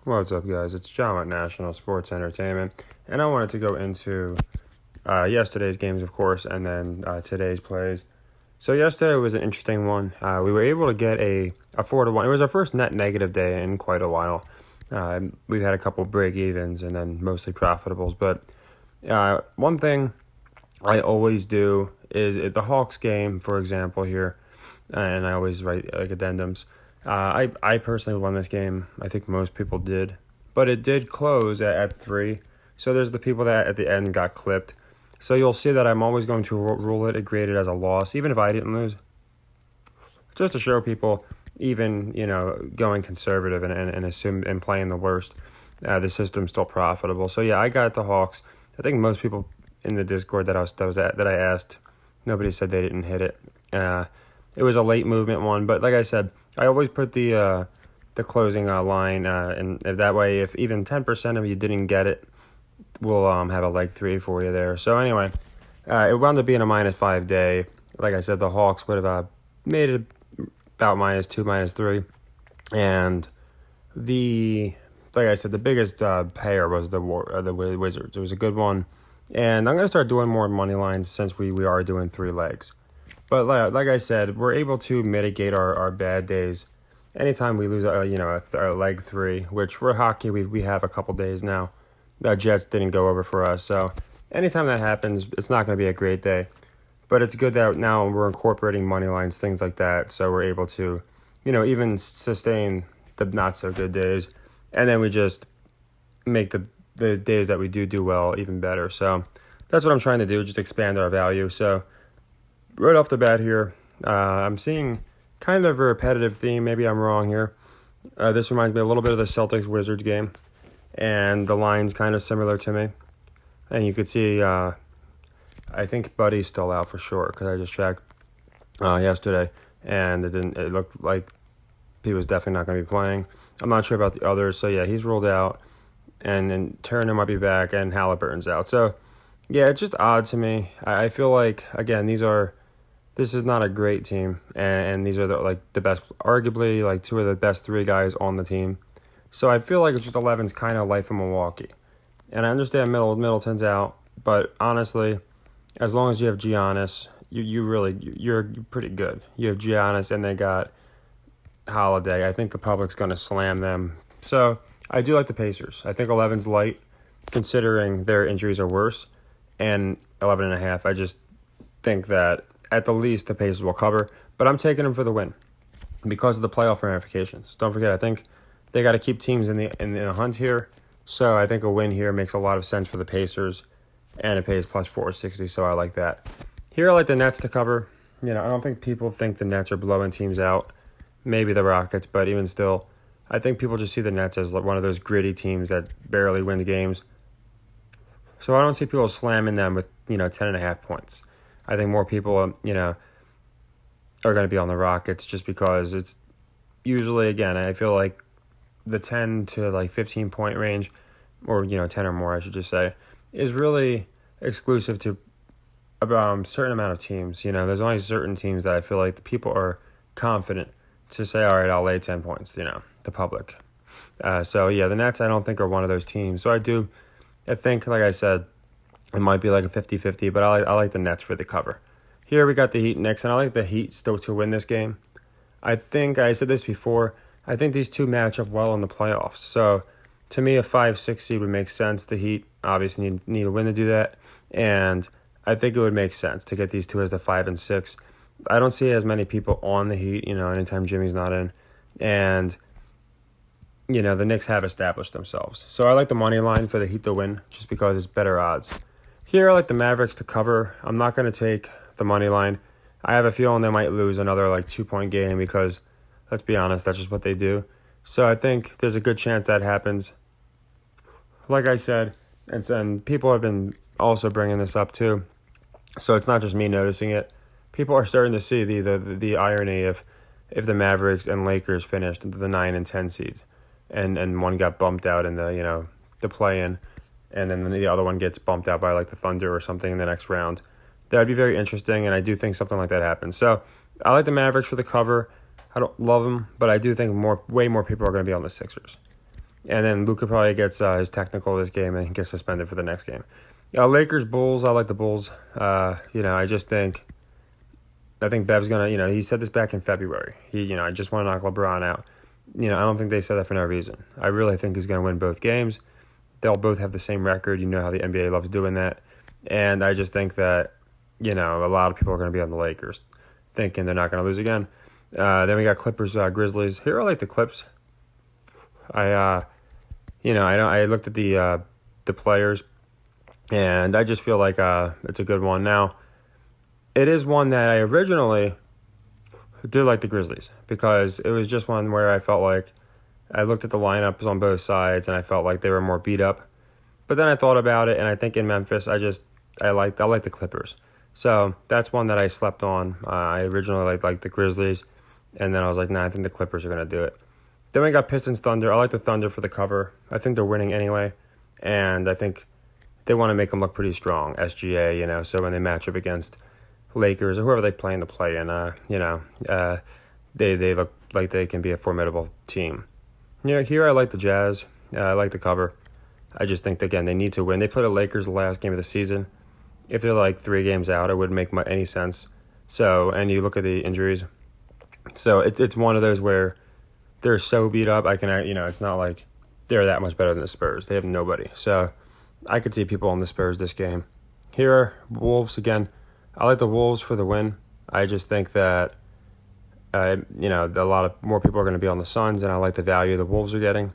What's up, guys? It's John with National Sports Entertainment, and I wanted to go into yesterday's games, of course, and then today's plays. So yesterday was an interesting one. We were able to get a 4-1. It was our first net negative day in quite a while. We've had a couple break evens and then mostly profitables. But one thing I always do is at the Hawks game, for example, here, and I always write like addendums. I personally won this game. I think most people did. But it did close at 3. So there's the people that at the end got clipped. So you'll see that I'm always going to rule it grade it as a loss, even if I didn't lose. Just to show people, even, going conservative and playing the worst, the system's still profitable. So yeah, I got the Hawks. I think most people in the Discord that I asked, nobody said they didn't hit it. It was a late movement one, but like I said, I always put the closing line, and that way, if even 10% of you didn't get it, we'll have a leg 3 for you there. So anyway, it wound up being a -5 day. Like I said, the Hawks would have made it about -2, -3, and like I said, the biggest payer was the Wizards. It was a good one, and I'm gonna start doing more money lines since we are doing 3 legs. But like I said, we're able to mitigate our bad days. Anytime we lose, a leg 3, which for hockey we have a couple days now. The Jets didn't go over for us, so anytime that happens, it's not going to be a great day. But it's good that now we're incorporating money lines, things like that, so we're able to, even sustain the not so good days, and then we just make the days that we do well even better. So that's what I'm trying to do, just expand our value. So right off the bat here, I'm seeing kind of a repetitive theme. Maybe I'm wrong here. This reminds me a little bit of the Celtics-Wizards game, and the line's kind of similar to me. And you could see, I think Buddy's still out for sure because I just checked yesterday, and it looked like he was definitely not going to be playing. I'm not sure about the others, so yeah, he's ruled out, and then Turner might be back, and Halliburton's out. So yeah, it's just odd to me. I feel like, again, this is not a great team, and these are the best, arguably like 2 of the best 3 guys on the team. So I feel like it's just 11's kind of life in Milwaukee. And I understand Middleton's out, but honestly, as long as you have Giannis, you're pretty good. You have Giannis, and they got Holiday. I think the public's going to slam them. So I do like the Pacers. I think 11's light, considering their injuries are worse, and 11.5. I just think that at the least the Pacers will cover, but I'm taking them for the win because of the playoff ramifications. Don't forget, I think they got to keep teams in the hunt here, so I think a win here makes a lot of sense for the Pacers, and it pays plus 460, so I like that. Here I like the Nets to cover. I don't think people think the Nets are blowing teams out. Maybe the Rockets, but even still, I think people just see the Nets as one of those gritty teams that barely wins games. So I don't see people slamming them with 10.5 points. I think more people are going to be on the Rockets just because it's usually, again, I feel like the 10 to 15 point range, or 10 or more I should just say, is really exclusive to a certain amount of teams. There's only certain teams that I feel like the people are confident to say, all right, I'll lay 10 points, the public. So yeah, the Nets I don't think are one of those teams. So I think, like I said, it might be like a 50-50, but I like the Nets for the cover. Here we got the Heat next, and I like the Heat still to win this game. I think I said this before. I think these 2 match up well in the playoffs. So to me, a 5-6 seed would make sense. The Heat obviously need a win to do that, and I think it would make sense to get these 2 as the 5 and 6. I don't see as many people on the Heat, anytime Jimmy's not in, and the Knicks have established themselves. So I like the money line for the Heat to win just because it's better odds. Here I like the Mavericks to cover. I'm not going to take the money line. I have a feeling they might lose another 2-point game because, let's be honest, that's just what they do. So I think there's a good chance that happens. Like I said, and people have been also bringing this up too, so it's not just me noticing it. People are starting to see the irony if the Mavericks and Lakers finished the 9 and 10 seeds, and one got bumped out in the play-in, and then the other one gets bumped out by the Thunder or something in the next round. That would be very interesting, and I do think something like that happens. So I like the Mavericks for the cover. I don't love them, but I do think way more people are going to be on the Sixers. And then Luka probably gets his technical this game and he gets suspended for the next game. Lakers, Bulls, I like the Bulls. I think Bev's going to, he said this back in February. I just want to knock LeBron out. I don't think they said that for no reason. I really think he's going to win both games. They'll both have the same record. You know how the NBA loves doing that. And I just think that, a lot of people are going to be on the Lakers thinking they're not going to lose again. Then we got Clippers, Grizzlies. Here I like the Clips. I looked at the players, and I just feel like it's a good one. Now, it is one that I originally did like the Grizzlies because it was just one where I felt like I looked at the lineups on both sides and I felt like they were more beat up. But then I thought about it, and I think in Memphis, I like the Clippers. So that's one that I slept on. I originally liked the Grizzlies, and then I was like, nah, I think the Clippers are going to do it. Then we got Pistons, Thunder. I like the Thunder for the cover. I think they're winning anyway, and I think they want to make them look pretty strong, SGA, so when they match up against Lakers or whoever they play in the play-in, they look like they can be a formidable team. Here I like the Jazz. I like the cover. I just think, again, they need to win. They played the Lakers the last game of the season. If they're like 3 games out, it wouldn't make any sense. So, and you look at the injuries. So it's one of those where they're so beat up. It's not like they're that much better than the Spurs. They have nobody. So I could see people on the Spurs this game. Here are Wolves again. I like the Wolves for the win. I just think that, a lot of more people are going to be on the Suns, and I like the value the Wolves are getting.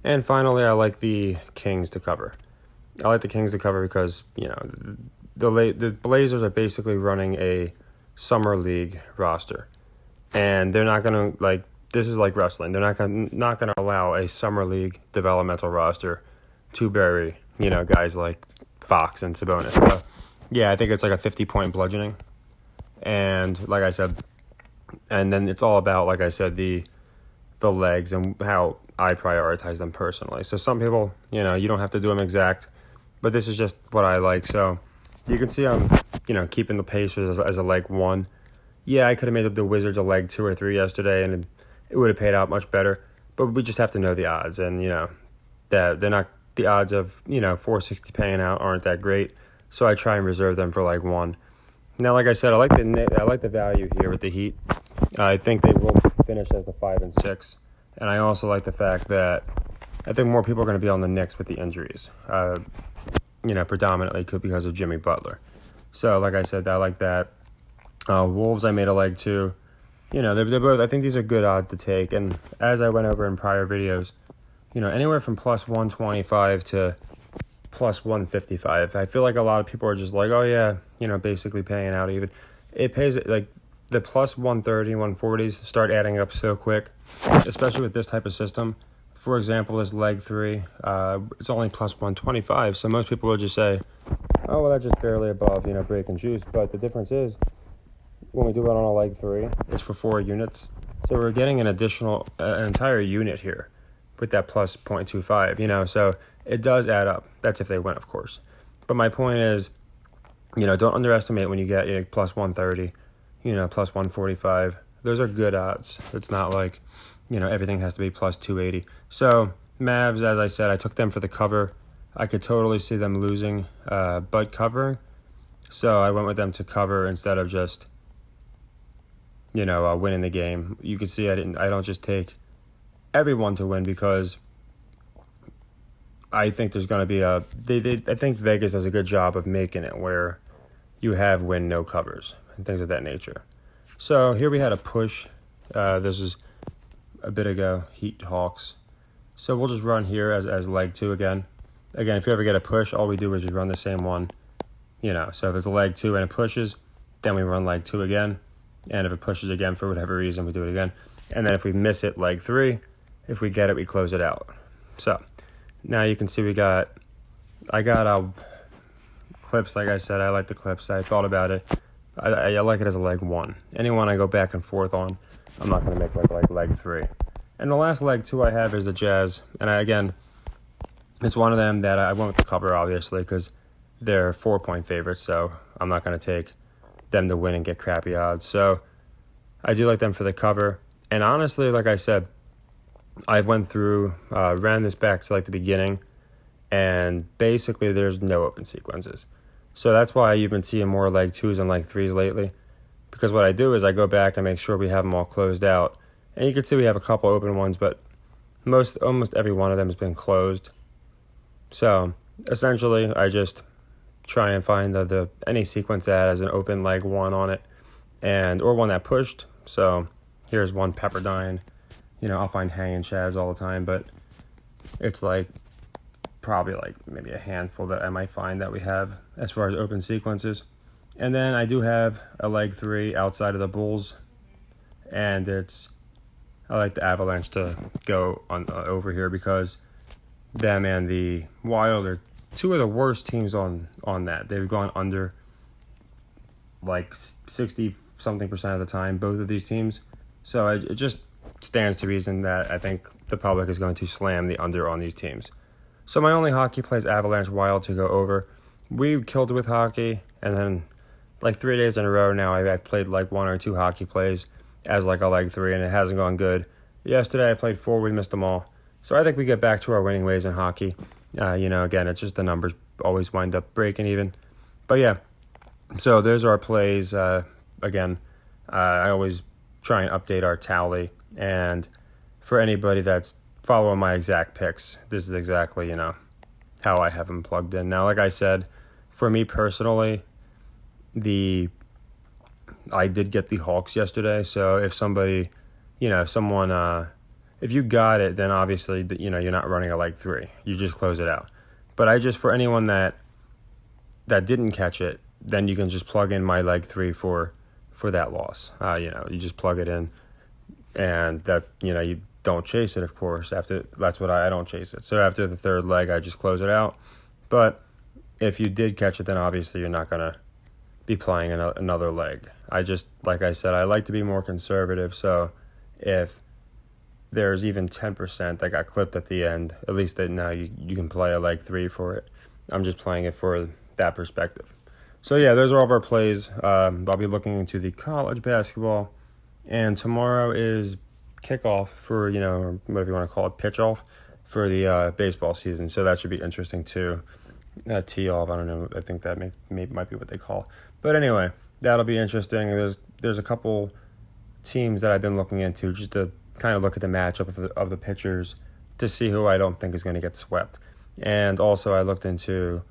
And finally, I like the Kings to cover. I like the Kings to cover because, the Blazers are basically running a summer league roster. And they're not going to, this is like wrestling. They're not going to allow a summer league developmental roster to bury, guys like Fox and Sabonis. So, yeah, I think it's like a 50-point bludgeoning. And like I said, and then it's all about, like I said, the legs and how I prioritize them personally. So some people, you don't have to do them exact, but this is just what I like. So you can see I'm, keeping the Pacers as a leg 1. Yeah, I could have made the Wizards a leg 2 or 3 yesterday, and it would have paid out much better. But we just have to know the odds, and that they're not the odds of 460 paying out aren't that great. So I try and reserve them for leg 1. Now, like I said, I like the value here with the Heat. I think they will finish as the 5 and 6, and I also like the fact that I think more people are going to be on the Knicks with the injuries. Predominantly because of Jimmy Butler. So, like I said, I like that. Wolves, I made a leg 2. They're both. I think these are good odds to take. And as I went over in prior videos, anywhere from plus 125 to plus 155. I feel like a lot of people are just like, oh yeah, basically paying out even. It pays like the plus 130, 140s start adding up so quick, especially with this type of system. For example, this leg 3, it's only plus 125. So most people will just say, oh well, that's just barely above, break and juice. But the difference is, when we do it on a leg 3, it's for 4 units. So we're getting an entire unit here with that plus 0.25, so it does add up. That's if they win, of course. But my point is, don't underestimate when you get plus 130, plus 145. Those are good odds. It's not like, everything has to be plus 280. So Mavs, as I said, I took them for the cover. I could totally see them losing, but covering. So I went with them to cover instead of just winning the game. You could see I don't just take everyone to win because I think there's going to be I think Vegas does a good job of making it where you have win no covers and things of that nature. So here we had a push. This is a bit ago, Heat Hawks. So we'll just run here as leg 2 again. Again, if you ever get a push, all we do is we run the same one. So if it's a leg 2 and it pushes, then we run leg 2 again. And if it pushes again for whatever reason, we do it again. And then if we miss it, leg 3. If we get it, we close it out. So now you can see I got Clips, like I said. I like the Clips. I thought about it. I like it as a leg 1. Anyone I go back and forth on, I'm not going to make like leg 3. And the last leg 2 I have is the Jazz. And again, it's one of them that I went with the cover, obviously, because they're 4-point favorites. So I'm not going to take them to win and get crappy odds. So I do like them for the cover. And honestly, like I said, I went through, ran this back to like the beginning, and basically there's no open sequences. So that's why you've been seeing more leg twos and leg threes lately. Because what I do is I go back and make sure we have them all closed out. And you can see we have a couple open ones, but almost every one of them has been closed. So essentially, I just try and find any sequence that has an open leg one on it, or one that pushed. So here's one Pepperdine. I'll find hanging shavs all the time, but it's like probably like maybe a handful that I might find that we have as far as open sequences. And then I do have a leg three outside of the Bulls, and I like the Avalanche to go on over here because them and the Wild are two of the worst teams on that. They've gone under like 60-something% of the time, both of these teams. So it just stands to reason that I think the public is going to slam the under on these teams. So my only hockey play is Avalanche Wild to go over. We killed it with hockey, and then like 3 days in a row now I've played like one or two hockey plays as like a leg three, and it hasn't gone good. Yesterday I played four, we missed them all. So I think we get back to our winning ways in hockey. Again, it's just the numbers always wind up breaking even. But yeah, so those are our plays. Again, I always try and update our tally. And for anybody that's following my exact picks, this is exactly, how I have them plugged in. Now, like I said, for me personally, I did get the Hawks yesterday. So if somebody, if you got it, then obviously, you're not running a leg three. You just close it out. But for anyone that didn't catch it, then you can just plug in my leg three for that loss. You just plug it in, and that, you don't chase it, of course. That's what I don't chase it. So after the third leg, I just close it out. But if you did catch it, then obviously you're not going to be playing another leg. Like I said, I like to be more conservative. So if there's even 10% that got clipped at the end, at least that now you can play a leg three for it. I'm just playing it for that perspective. So yeah, those are all of our plays. I'll be looking into the college basketball, and tomorrow is kickoff for, or whatever you want to call it, pitch off for the baseball season. So that should be interesting too. Tee off, I don't know. I think that might be what they call. But anyway, that'll be interesting. There's a couple teams that I've been looking into just to kind of look at the matchup of the pitchers to see who I don't think is going to get swept. And also I looked into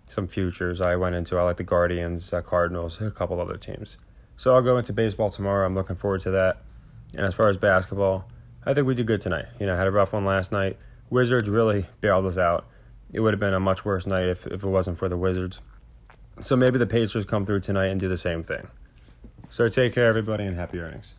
some futures. I like the Guardians, Cardinals, a couple other teams. So I'll go into baseball tomorrow. I'm looking forward to that. And as far as basketball, I think we did good tonight. Had a rough one last night. Wizards really bailed us out. It would have been a much worse night if it wasn't for the Wizards. So maybe the Pacers come through tonight and do the same thing. So take care, everybody, and happy earnings.